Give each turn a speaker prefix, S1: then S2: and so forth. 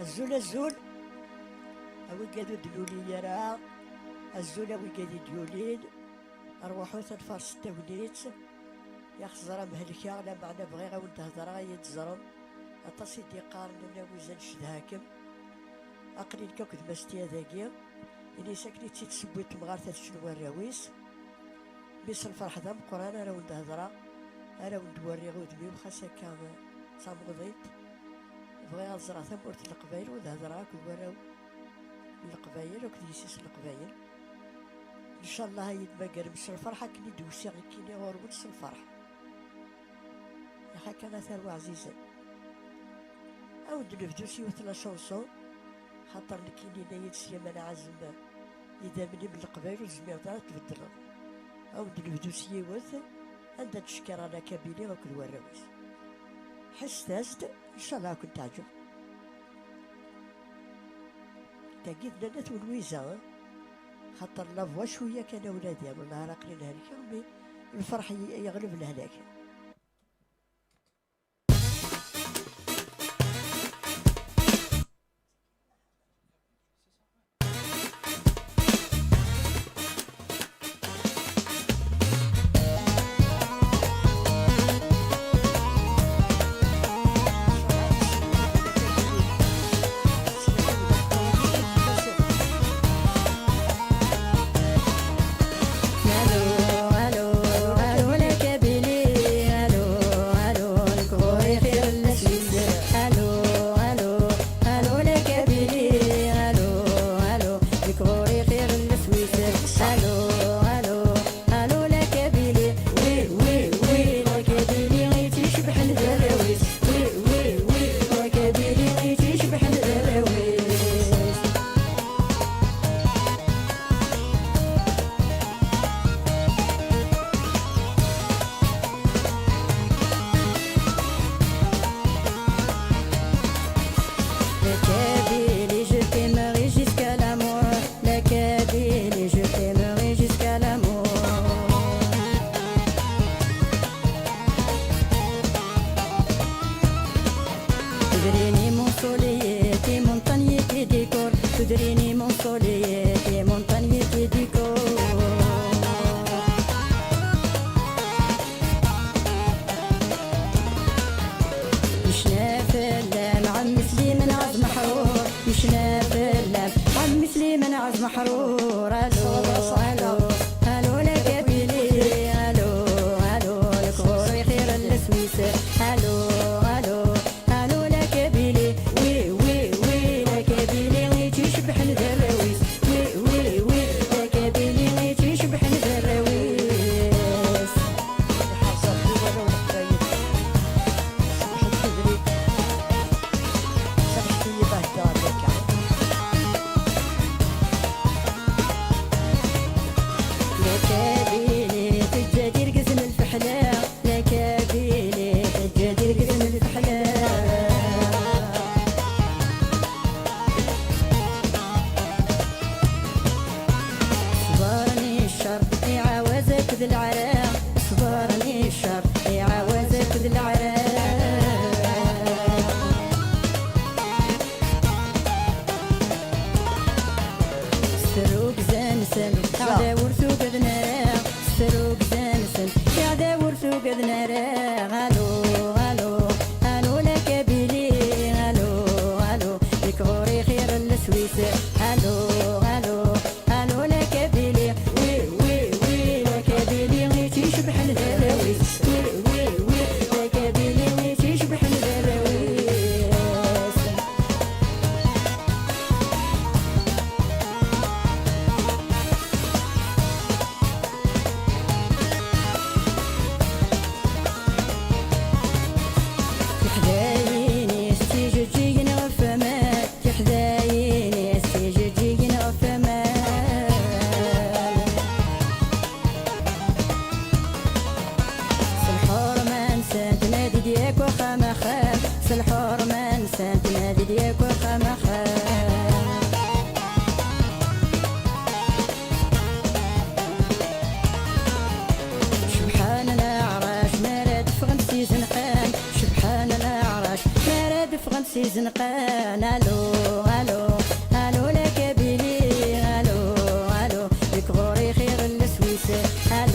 S1: الزول الزول أوي قادو دلولي يرى الزول أوي قادي ديولين أروحو تنفرس التوليت يا خزرة مهلكة أنا معنا بغيغا ولد هضرة يتزرم أطاسي دي قارن أنا وزن شدهاكم أقليل كوكد باستيا ذاكيا إني ساكني تسبيت مغارثة شنو الراويس بيس الفرح ذا مقران أنا ولد هضرة أنا ولد وري غودمي وخاصة كام صامغضيت بغيغا زرع ثمورت القبايل ولد هضرة كل وراو القبايل وكل يسيس القبايل إن شاء الله يتبقر مش الفرحة كني دوسي كيني غور ونص الفرح يا خا كان ثروة عزيزة أو دلفدوسي وثلا شونسون خاطر لكيني نايت سليمان عزم إذا مني من القبايل وزمير دار تبدل أو دلفدوسي يوث عندها تشكر على كابيني وكل وراويس حس تازد إن شاء الله كنت تعجب تاكيد نانات والويزا خاطر لافوا شويه كان ولادي والله راقلين هالك الفرح يغلب الهلاك. تدريني من صوليتي مونطانيتي ديكور مشنا في اللام عم سليمان عز محرور مشنا في اللام عم سليمان عز محرور الو الو لك بيلي الو الكوري خير السويس الو لك بيلي وي لك بيلي تشبح الدراويس وي لك بيلي تشبح الدراويس سيزن قان الو
S2: هلا